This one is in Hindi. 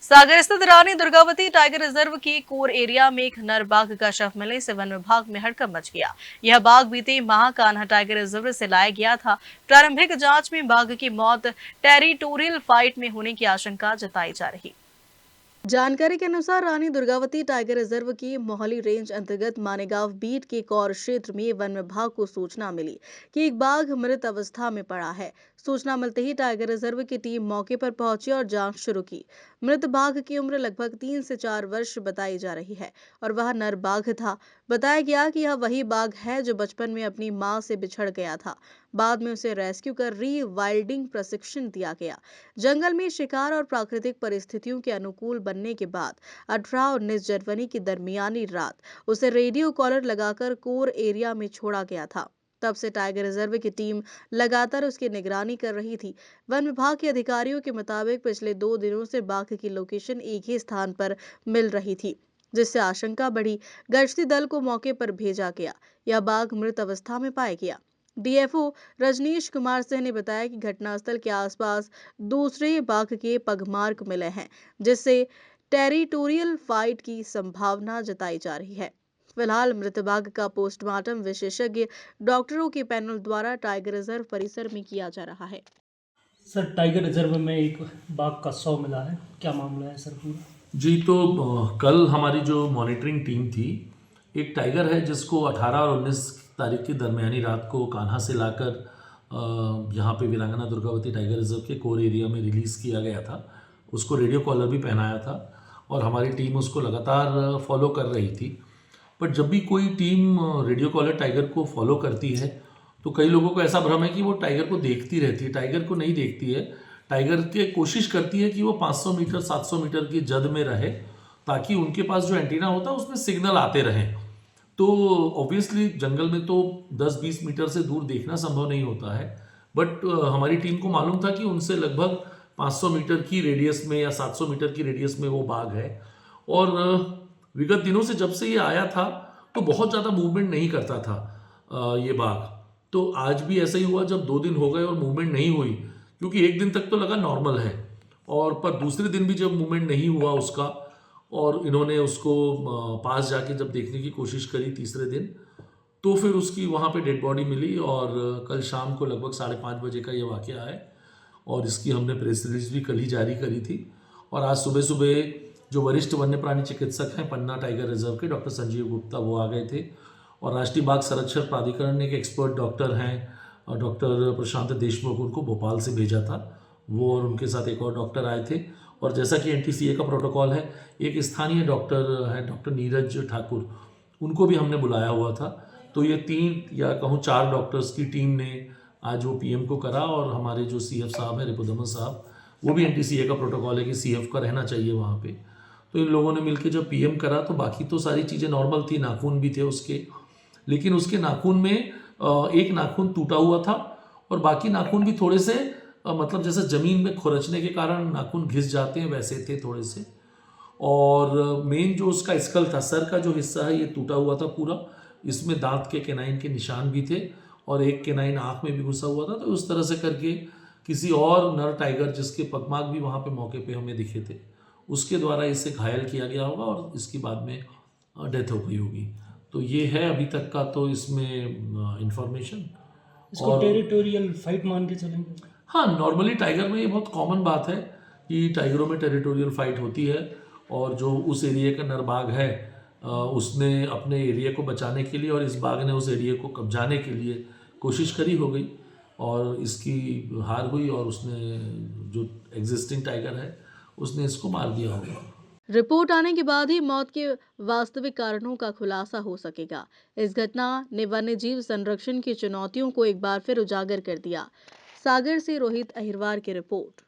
सागर स्थित रानी दुर्गावती टाइगर रिजर्व के कोर एरिया में एक नर बाघ का शव मिलने से वन विभाग में हड़कंप मच गया। यह बाघ बीते माह कान्हा टाइगर रिजर्व से लाया गया था। प्रारंभिक जांच में बाघ की मौत टेरिटोरियल फाइट में होने की आशंका जताई जा रही। जानकारी के अनुसार रानी दुर्गावती टाइगर रिजर्व की मोहाली रेंज अंतर्गत मानेगांव बीट के कौर क्षेत्र में वन विभाग को सूचना मिली कि एक बाघ मृत अवस्था में पड़ा है। सूचना मिलते ही टाइगर रिजर्व की टीम मौके पर पहुंची और जांच शुरू की। मृत बाघ की उम्र लगभग 3 से 4 वर्ष बताई जा रही है और वह नर बाघ था। बताया गया कि यह वही बाघ है जो बचपन में अपनी मां से बिछड़ गया था। बाद में उसे रेस्क्यू कर री वाइल्डिंग प्रशिक्षण दिया गया। जंगल में शिकार और प्राकृतिक परिस्थितियों के अनुकूल बनने के बाद 18-19 जनवरी की दरमियानी रात उसे रेडियो कॉलर लगाकर कोर एरिया में छोड़ा गया था। तब से टाइगर रिजर्व की टीम लगातार उसकी निगरानी कर रही थी। वन विभाग के अधिकारियों के मुताबिक पिछले 2 दिनों से बाघ की लोकेशन एक ही स्थान पर मिल रही थी, जिससे आशंका बढ़ी। गश्ती दल को मौके पर भेजा गया। यह बाघ मृत अवस्था में पाया गया। डीएफओ रजनीश कुमार सिंह ने बताया कि घटनास्थल के आसपास दूसरे बाघ के पगमार्क मिले हैं, जिससे टेरिटोरियल फाइट की संभावना जताई जा रही है। फिलहाल मृत बाघ का पोस्टमार्टम विशेषज्ञ डॉक्टरों के पैनल द्वारा टाइगर रिजर्व परिसर में किया जा रहा है। सर, टाइगर रिजर्व में एक बाघ का शव मिला है, क्या मामला है सर पूरा? जी तो कल हमारी जो मॉनिटरिंग टीम थी, एक टाइगर है जिसको 18 और 19 तारीख की दरमियानी रात को कान्हा से लाकर यहाँ पे वीरांगना दुर्गावती टाइगर रिजर्व के कोर एरिया में रिलीज़ किया गया था। उसको रेडियो कॉलर भी पहनाया था और हमारी टीम उसको लगातार फॉलो कर रही थी। बट जब भी कोई टीम रेडियो कॉलर टाइगर को फॉलो करती है तो कई लोगों को ऐसा भ्रम है कि वो टाइगर को देखती रहती है। टाइगर को नहीं देखती है। टाइगर के कोशिश करती है कि वो 500 मीटर 700 मीटर की जद में रहे ताकि उनके पास जो एंटीना होता है उसमें सिग्नल आते रहें। तो ऑब्वियसली जंगल में तो 10-20 मीटर से दूर देखना संभव नहीं होता है। बट हमारी टीम को मालूम था कि उनसे लगभग 500 मीटर की रेडियस में या 700 मीटर की रेडियस में वो बाघ है। और विगत दिनों से जब से ये आया था तो बहुत ज़्यादा मूवमेंट नहीं करता था ये बाघ। तो आज भी ऐसा ही हुआ जब 2 दिन हो गए और मूवमेंट नहीं हुई, क्योंकि एक दिन तक तो लगा नॉर्मल है और पर दूसरे दिन भी जब मूवमेंट नहीं हुआ उसका और इन्होंने उसको पास जाके जब देखने की कोशिश करी तीसरे दिन, तो फिर उसकी वहाँ पे डेड बॉडी मिली। और कल शाम को लगभग 5:30 बजे का ये वाक़या है और इसकी हमने प्रेस रिलीज भी कल ही जारी करी थी। और आज सुबह सुबह जो वरिष्ठ वन्य प्राणी चिकित्सक हैं पन्ना टाइगर रिजर्व के, डॉक्टर संजीव गुप्ता, वो आ गए थे। और राष्ट्रीय बाघ संरक्षण प्राधिकरण ने एक एक्सपर्ट डॉक्टर हैं डॉक्टर प्रशांत देशमुख, उनको भोपाल से भेजा था। वो और उनके साथ एक और डॉक्टर आए थे। और जैसा कि एनटीसीए का प्रोटोकॉल है, एक स्थानीय डॉक्टर है डॉक्टर नीरज ठाकुर, उनको भी हमने बुलाया हुआ था। तो ये 3 या कहूँ 4 डॉक्टर्स की टीम ने आज वो पीएम को करा। और हमारे जो सीएफ साहब हैं रिपुदमन साहब, वो भी एनटीसीए का प्रोटोकॉल है कि सीएफ का रहना चाहिए वहाँ पे। तो इन लोगों ने मिलकर जब पीएम करा तो बाकी तो सारी चीज़ें नॉर्मल थी, नाखून भी थे उसके, लेकिन उसके नाखून में एक नाखून टूटा हुआ था और बाकी नाखून भी थोड़े से मतलब जैसे ज़मीन में खुरचने के कारण नाखून घिस जाते हैं वैसे थे थोड़े से। और मेन जो उसका स्कल था, सर का जो हिस्सा है, ये टूटा हुआ था पूरा। इसमें दांत के केनाइन के निशान भी थे और एक केनाइन आँख में भी घुसा हुआ था। तो उस तरह से करके किसी और नर टाइगर जिसके पगमार्क भी वहाँ पे मौके पे हमें दिखे थे, उसके द्वारा इसे घायल किया गया होगा और इसकी बाद में डेथ हो गई होगी। तो ये है अभी तक का तो इसमें इंफॉर्मेशन। इसको टेरिटोरियल फाइट मान के चलेंगे? हाँ, नॉर्मली टाइगर में ये बहुत कॉमन बात है कि टाइगरों में टेरिटोरियल फाइट होती है। और जो उस एरिया का नर बाघ है उसने अपने एरिया को बचाने के लिए और इस बाघ ने उस एरिया को कब्जाने के लिए कोशिश करी हो गई और इसकी हार हुई और उसने जो एग्जिस्टिंग टाइगर है उसने इसको मार दिया होगा। रिपोर्ट आने के बाद ही मौत के वास्तविक कारणों का खुलासा हो सकेगा। इस घटना ने वन्यजीव संरक्षण की चुनौतियों को एक बार फिर उजागर कर दिया। सागर से रोहित अहिरवार की रिपोर्ट।